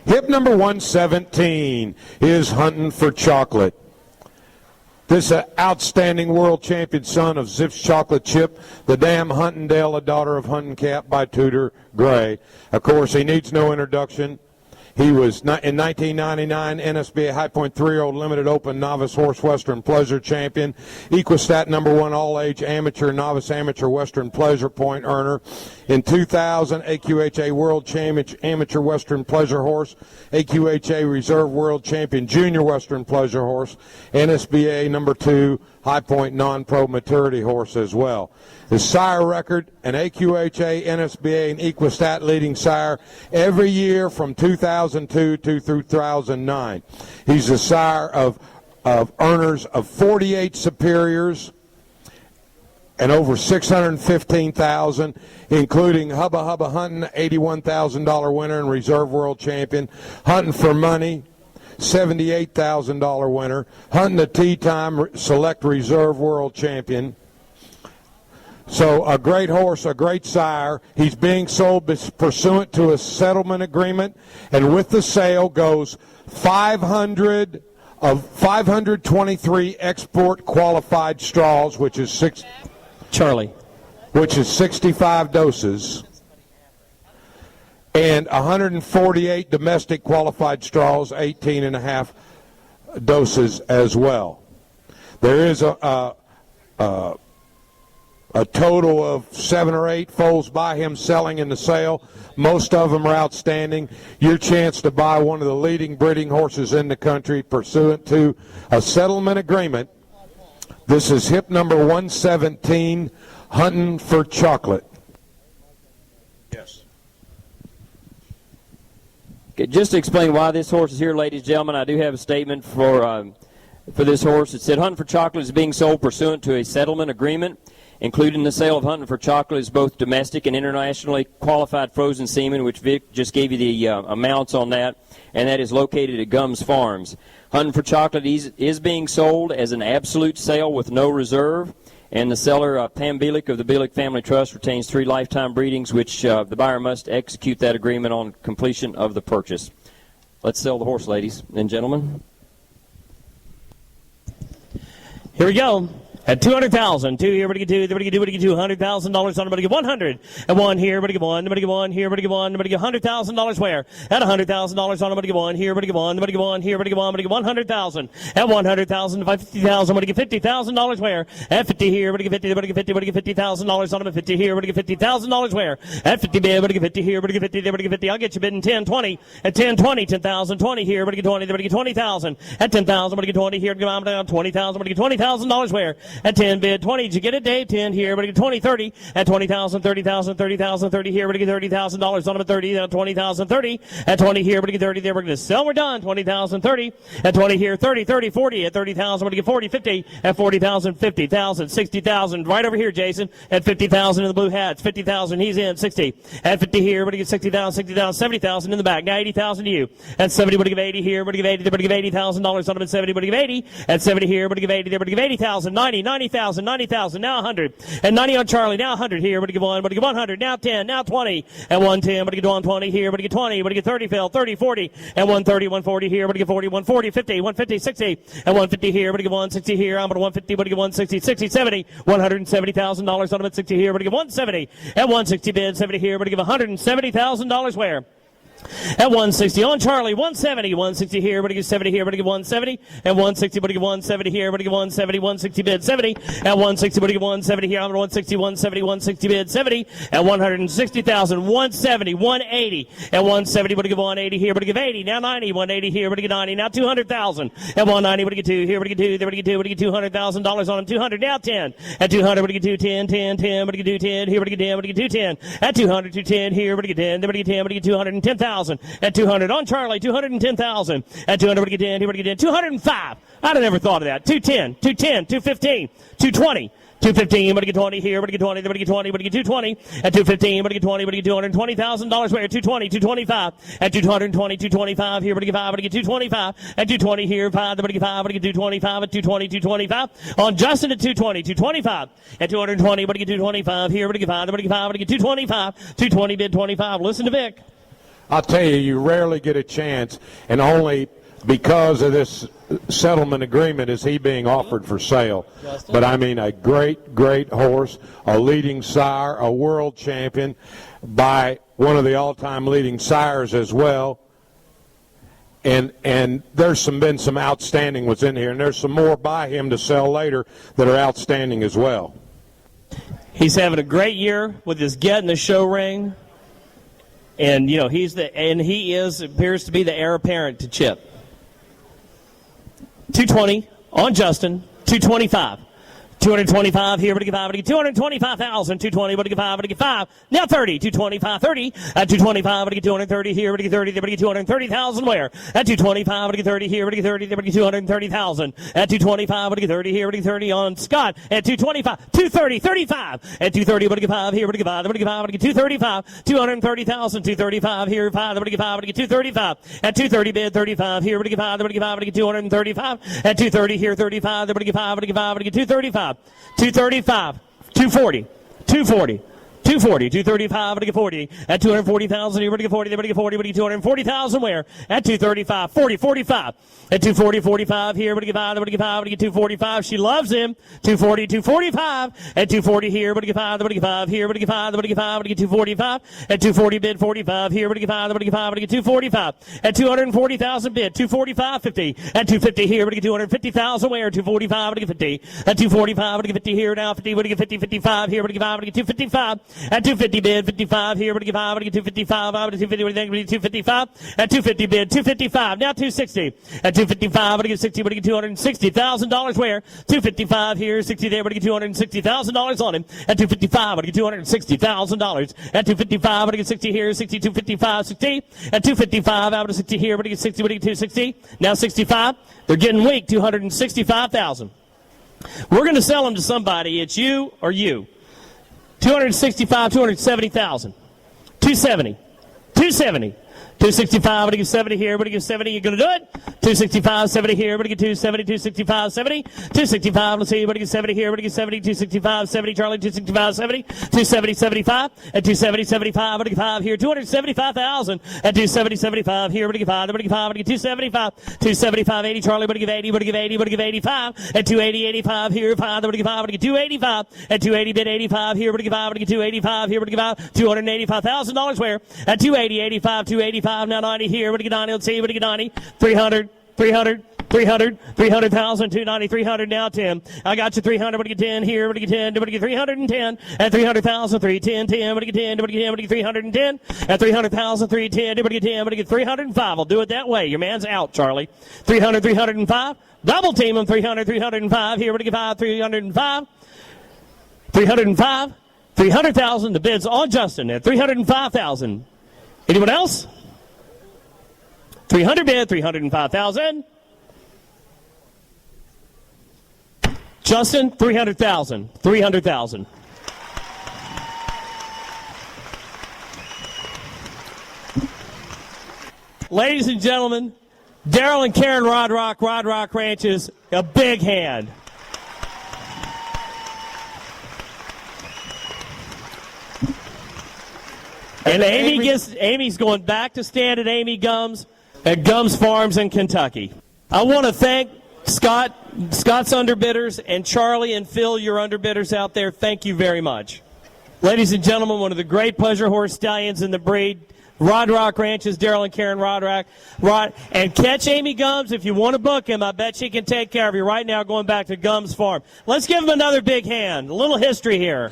Hip number 117 is Huntin For Chocolate. This outstanding world champion son of Zip's Chocolate Chip, the dam Huntindale, a daughter of Huntin Cap by Tudor Gray. Of course, he needs no introduction. He was in 1999 NSBA High Point 3-year-old Limited Open Novice Horse Western Pleasure Champion, Equistat number 1 All-Age Amateur Novice Amateur Western Pleasure Point earner. In 2000, AQHA World Champion Amateur Western Pleasure Horse, AQHA Reserve World Champion Junior Western Pleasure Horse, NSBA number 2 High Point Non-Pro Maturity Horse as well. His sire record, an AQHA, NSBA, and Equistat leading sire every year from 2002 to 2009. He's the sire of earners of 48 superiors and over $615,000, including Hubba Hubba Huntin', $81,000 winner and reserve world champion, Huntin' for Money, $78,000 winner, Huntin' the Tea Time Select Reserve World Champion. So a great horse, a great sire. He's being sold pursuant to a settlement agreement, and with the sale goes 500 of 523 export qualified straws, which is which is 65 doses. And 148 domestic qualified straws, 18.5 doses as well. There is a total of 7 or 8 foals by him selling in the sale. Most of them are outstanding. Your chance to buy one of the leading breeding horses in the country pursuant to a settlement agreement. This is hip number 117, Huntin' For Chocolate. Yes. Okay, just to explain why this horse is here, ladies and gentlemen, I do have a statement for this horse. It said Huntin' For Chocolate is being sold pursuant to a settlement agreement. Included in the sale of Huntin' For Chocolate is both domestic and internationally qualified frozen semen, which Vic just gave you the amounts on that, and that is located at Gums Farms. Huntin' For Chocolate is being sold as an absolute sale with no reserve, and the seller, Pam Bielik of the Bielik Family Trust, retains 3 lifetime breedings, which the buyer must execute that agreement on completion of the purchase. Let's sell the horse, ladies and gentlemen. Here we go. At $200,000, 2 here, everybody get 2, everybody get 2, $100,000 on everybody get 100, and 1 here, everybody get 1, everybody get 1 here, everybody get 1, everybody get $100,000 where? At $100,000 on everybody get 1 here, everybody get 1, everybody get 1 here, everybody get 1, everybody get 100,000, at 100,000, $50,000, everybody get $50,000 where? At 50 here, everybody get 50, everybody get 50, everybody get $50,000 on them, at 50 here, everybody get $50,000 where? At 50 bid, everybody get 50 here, everybody get 50, everybody get 50, I'll get you bidding 10, 20, at 10, 20, 10,000, 20 here, everybody get 20, everybody get 20,000, at 10,000, everybody get 20 here, everybody get 20,000, everybody get $20,000 where? At 10 bid, 20. Did you get it, Dave? 10 here. Everybody get 20, 30. At 20,000, 30,000, 30,000, 30 here. Everybody get $30,000 on them at 30. At 20,000, 30. At 20 here. Everybody get 30 there. We're going to sell. We're done. 20,000, 30. At 20 here. 30, 30, 40. At 30,000, everybody get 40, 50. At 40,000, 50,000, 60,000. Right over here, Jason. At 50,000 in the blue hats. 50,000. He's in. 60. At 50 here. Everybody get 60,000, 60,000, 70,000 in the back. Now 80,000 to you. At 70, everybody give 80 here. Everybody give 80. Everybody give $80,000 on them at 70. Everybody give 80. At 70 here. Everybody give 80. Everybody give 80,000. 90, 90,000, 90,000. Now 100. And 90 on Charlie. Now 100 here. Everybody get 1. Everybody get 100. Now 10. Now 20. And 110. Everybody get 120 here. Everybody get 20. Everybody get 30, Phil. 30, 40. And 130, 140 here. Everybody get 40, 140, 50, 150, 60. And 150 here. Everybody get 160 here. I'm at 150. Everybody get 160, 60, 70. $170,000 on them at 60 here. Everybody get 170. At 160 bid. 70 here. Everybody give $170,000 where? At 160 on Charlie, 170, 160 here, everybody get 70 here, everybody get 170, and 160, everybody get 170 here, everybody get 170, 160 bid, 70, at 160, everybody get 170 here, I'm at 160, 170, 160 bid, 70, at 160,000, 170, 180, at 170, everybody get 180 here, everybody get 80, now 90, 180 here, everybody get 90, now 200,000, at 190, everybody get 2, here, everybody get 2, everybody get 2, everybody get $200,000 on them, 200, now 10, at 200, everybody get 2, 10, 10, 10, everybody get 2, 10, here, everybody get 10, everybody get 210, at 200, 210, here, everybody get 10, everybody get 10, everybody get 210,000. At 200 on Charlie, 210,000. At 200, everybody get 10, everybody get 10. 205. I'd have never thought of that. 210, 210, 215, 220. 215, everybody get 20 here, everybody get 20, everybody get 20, everybody get 220. At 215, everybody get 20, everybody get $220,000 where? 220, 225. At 220, 225 here, everybody get 5, everybody get 225. At 220 here, 5, everybody get 5, everybody get 225. At 220, 225. On Justin at 220, 225. At 220, everybody get 225 here, everybody get 5, everybody get 5, everybody get 225. 220 bid 25. Listen to Vic. I'll tell you, you rarely get a chance, and only because of this settlement agreement is he being offered for sale. But I mean, a great, great horse, a leading sire, a world champion by one of the all-time leading sires as well. And there's been some outstanding ones in here, and there's some more by him to sell later that are outstanding as well. He's having a great year with his get in the show ring. And, you know, he appears to be the heir apparent to Chip. 220 on Justin, 225. 225 here, but to get 5, but to get 225,000, 220, but to get 5, but to get 5. Now 30, 225, 30. At 225, but to get 230 here, but to get 30, but to get 230,000 where? At 225, but to get 30 here, but to get 30, but to get 230,000. At 225, but to get 30 here, but to get 30 on Scott. At 225, 230, 35. At 230, but to get 5 here, but to get 5, but to get 5, but to get 235, 230,000, 235 here, 5, but to get 5, but to get 235. At 230 bid, 35 here, but to get 5, but to get 5, but to get 235. At 230 here, 35, but to get 5, but to get 5, but to get 235. 235, 240, 240, 240, 235, but to get 40. At 240,000, here, but to get 40, but to get 40, but to get 240,000 where? At 235, 40, 45. At 240, 45 here, but to get 5, but to get 5, but to get 245. She loves him. 240, 245. At 240 here, but to get 5, but to get 5 here, but to get 5, but to get 5, but to get 245. At 240 bid, 45 here, but to get 5, but to get 5, but to get 245. At 240,000 bid, 245, 50. At 250 here, but to get 250,000 where? 245, but to get 50. At 245, but to get 50 here, now 50, but to get 50, 55 here, but to get 5, but to get 255. At 250 bid, 55 here, but to get 5, but to get 255, but to 250, what do you think? 255. At 250 bid, 255. Now 260. At 255, but to get 60, but to get $260,000 where? 255 here, 60 there, but to get $260,000 on him. At 255, but to get $260,000. At 255, but to get 60 here, 60, 255, 60. At 255, out of 60 here, but to get 60, but to get 260. Now 65. They're getting weak, 265,000. We're going to sell them to somebody. It's you or you. 265, 270,000. 270. 270. 265, but to get 70 here, but to get 70, you're going to do it. 265, 70 here, but to get 270, 265, 70. 265, let's see, but to get 70 here, but to get 70, 265, 70, Charlie, 265, 70. 270, 75. At 270, 75, but to get 5 here, 275,000. At 270, 75 here, but to get 5, but to get 5, but to get 275. 275, 80, Charlie, but to get 80, but to get 80, but to get 85. At 280, 85 here, 5, but to get 5, but to get 285. At 280, bid 85 here, but to get 5, but to get 285 here, but to get 5, $285,000 where? At 280, 85, 285. Now 90 here, but to get 90, let's see, but to get 90, 300, 300, 300, 300,000, 290, 300, now 10. I got you 300, but to get 10 here, but to get 10, but to get 310, at 300,000, 310, 10, but to get 10, but to get 10, but to get 310, at 300,000, 310, but to get 10, but to get 305. I'll do it that way. Your man's out, Charlie. 300, 305, double team him, 300, 305, here, but to get 5, 305, 305, 300,000, the bid's on Justin at 305,000. Anyone else? 300 bid, 305,000. Justin, 300,000. 300,000. Ladies and gentlemen, Daryl and Karen Rod Rock Ranches, a big hand. And Amy's going back to stand at Amy Gums at Gums Farms in Kentucky. I want to thank Scott's underbidders, and Charlie and Phil, your underbidders out there. Thank you very much. Ladies and gentlemen, one of the great pleasure horse stallions in the breed, Rod Rock Ranches, Daryl and Karen Rod. And catch Amy Gums if you want to book him. I bet she can take care of you right now going back to Gums Farm. Let's give him another big hand. A little history here.